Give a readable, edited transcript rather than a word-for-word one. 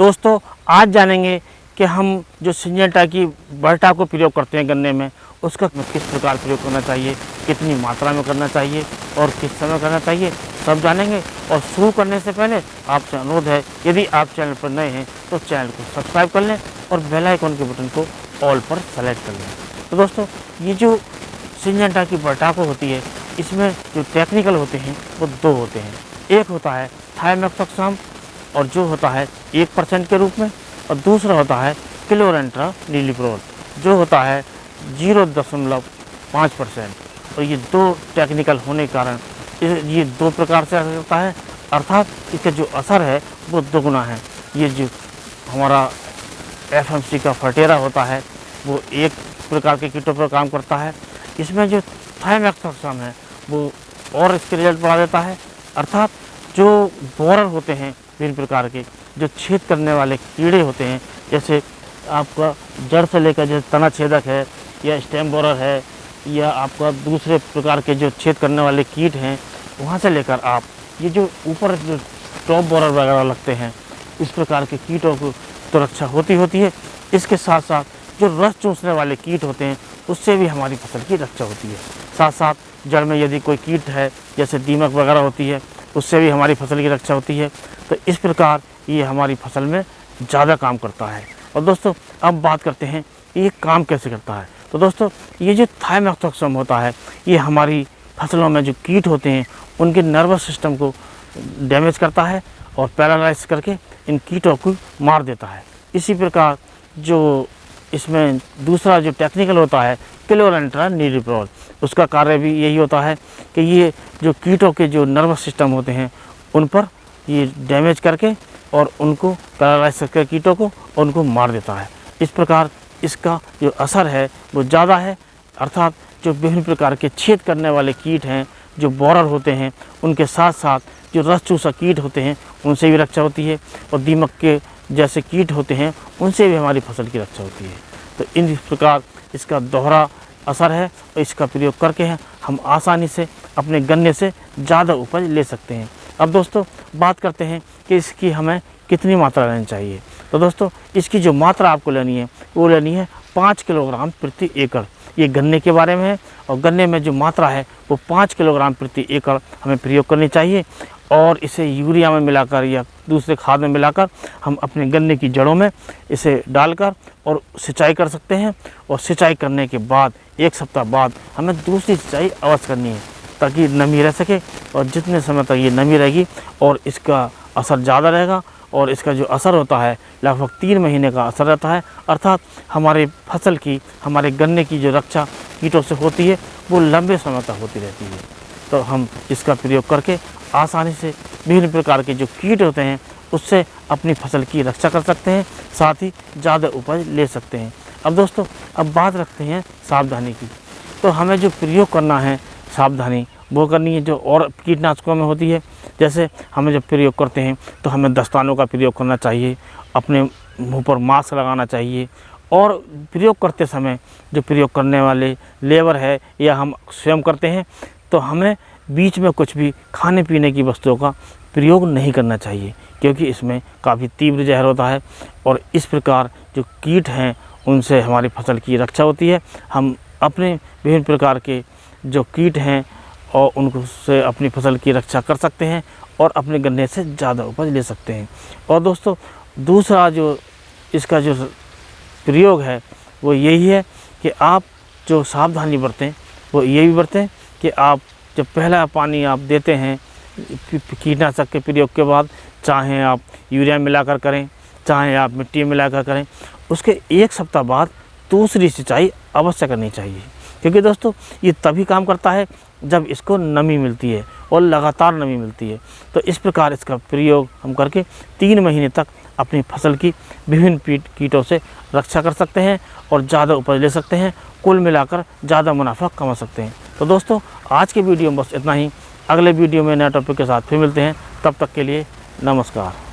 दोस्तों आज जानेंगे कि हम जो सिंजेंटा की बर्टा को प्रयोग करते हैं गन्ने में, उसका किस प्रकार प्रयोग करना चाहिए, कितनी मात्रा में करना चाहिए और किस समय करना चाहिए, सब जानेंगे। और शुरू करने से पहले आपसे अनुरोध है, यदि आप चैनल पर नए हैं तो चैनल को सब्सक्राइब कर लें और बेल आइकन के बटन को ऑल पर सेलेक्ट कर लें। तो दोस्तों ये जो सिंजेंटा की बर्टाको होती है, इसमें जो टेक्निकल होते हैं वो दो होते हैं। एक होता है थाइमेथॉक्सम और जो होता है 1% के रूप में, और दूसरा होता है क्लोरेंट्रानिलीप्रोल जो होता है 0.5%। और ये दो टेक्निकल होने के कारण ये दो प्रकार से असर करता है, अर्थात इसका जो असर है वो दोगुना है। ये जो हमारा FMC का फटेरा होता है वो एक प्रकार के कीटों पर काम करता है, इसमें जो थाइमेथॉक्सम है वो और इसके रिजल्ट बढ़ा देता है। अर्थात जो बोरर होते हैं विभिन्न प्रकार के, जो छेद करने वाले कीड़े होते हैं, जैसे आपका जड़ से लेकर जैसे तना छेदक है या स्टेम बोरर है या आपका दूसरे प्रकार के जो छेद करने वाले कीट हैं, वहाँ से लेकर आप ये जो ऊपर जो टॉप बोरर वगैरह लगते हैं, इस प्रकार के कीटों को तो रक्षा होती है। इसके साथ साथ जो रस चूसने वाले कीट होते हैं उससे भी हमारी फसल की रक्षा होती है। साथ साथ जड़ में यदि कोई कीट है जैसे दीमक वगैरह होती है, उससे भी हमारी फसल की रक्षा होती है। तो इस प्रकार ये हमारी फसल में ज़्यादा काम करता है। और दोस्तों अब बात करते हैं ये काम कैसे करता है। तो दोस्तों ये जो थाइमेथॉक्सम होता है ये हमारी फसलों में जो कीट होते हैं उनके नर्वस सिस्टम को डैमेज करता है और पैरालाइज करके इन कीटों को मार देता है। इसी प्रकार जो इसमें दूसरा जो टेक्निकल होता है क्लोरेंट्रानिलीप्रोल, उसका कार्य भी यही होता है कि ये जो कीटों के जो नर्वस सिस्टम होते हैं उन पर ये डैमेज करके और उनको पैरालाइज करके कीटों को और उनको मार देता है। इस प्रकार इसका जो असर है वो ज़्यादा है, अर्थात जो विभिन्न प्रकार के छेद करने वाले कीट हैं, जो बोरर होते हैं, उनके साथ साथ जो रस चूसा कीट होते हैं उनसे भी रक्षा होती है, और दीमक के जैसे कीट होते हैं उनसे भी हमारी फसल की रक्षा होती है। तो इन प्रकार इसका दोहरा असर है और इसका प्रयोग करके हम आसानी से अपने गन्ने से ज़्यादा उपज ले सकते हैं। अब दोस्तों बात करते हैं कि इसकी हमें कितनी मात्रा लेनी चाहिए। तो दोस्तों इसकी जो मात्रा आपको लेनी है वो लेनी है 5 किलोग्राम प्रति एकड़। ये गन्ने के बारे में है, और गन्ने में जो मात्रा है वो 5 किलोग्राम प्रति एकड़ हमें प्रयोग करनी चाहिए। और इसे यूरिया में मिलाकर या दूसरे खाद में मिलाकर हम अपने गन्ने की जड़ों में इसे डालकर और सिंचाई कर सकते हैं। और सिंचाई करने के बाद 1 सप्ताह बाद हमें दूसरी सिंचाई अवश्य करनी है ताकि नमी रह सके, और जितने समय तक ये नमी रहेगी और इसका असर ज़्यादा रहेगा, और इसका जो असर होता है लगभग 3 महीने का असर रहता है। अर्थात हमारे फसल की, हमारे गन्ने की जो रक्षा कीटों से होती है वो लंबे समय तक होती रहती है। तो हम इसका प्रयोग करके आसानी से विभिन्न प्रकार के जो कीट होते हैं उससे अपनी फसल की रक्षा कर सकते हैं, साथ ही ज़्यादा उपज ले सकते हैं। अब दोस्तों अब बात रखते हैं सावधानी की। तो हमें जो प्रयोग करना है सावधानी वो करनी है जो और कीटनाशकों में होती है। जैसे हमें जब प्रयोग करते हैं तो हमें दस्तानों का प्रयोग करना चाहिए, अपने मुंह पर मास्क लगाना चाहिए, और प्रयोग करते समय जो प्रयोग करने वाले लेबर है या हम स्वयं करते हैं तो हमें बीच में कुछ भी खाने पीने की वस्तुओं का प्रयोग नहीं करना चाहिए, क्योंकि इसमें काफ़ी तीव्र जहर होता है। और इस प्रकार जो कीट हैं उनसे हमारी फसल की रक्षा होती है। हम अपने विभिन्न प्रकार के जो कीट हैं और उनको से अपनी फसल की रक्षा कर सकते हैं और अपने गन्ने से ज़्यादा उपज ले सकते हैं। और दोस्तों दूसरा जो इसका जो प्रयोग है वो यही है कि आप जो सावधानी बरतें वो ये भी बरतें कि आप जब पहला पानी आप देते हैं कीटनाशक के प्रयोग के बाद, चाहे आप यूरिया मिलाकर करें चाहे आप मिट्टी मिलाकर करें, उसके 1 सप्ताह बाद दूसरी सिंचाई अवश्य करनी चाहिए। क्योंकि दोस्तों ये तभी काम करता है जब इसको नमी मिलती है और लगातार नमी मिलती है। तो इस प्रकार इसका प्रयोग हम करके 3 महीने तक अपनी फसल की विभिन्न कीटों से रक्षा कर सकते हैं और ज़्यादा उपज ले सकते हैं, कुल मिलाकर ज़्यादा मुनाफा कमा सकते हैं। तो दोस्तों आज के वीडियो में बस इतना ही। अगले वीडियो में नए टॉपिक के साथ फिर मिलते हैं, तब तक के लिए नमस्कार।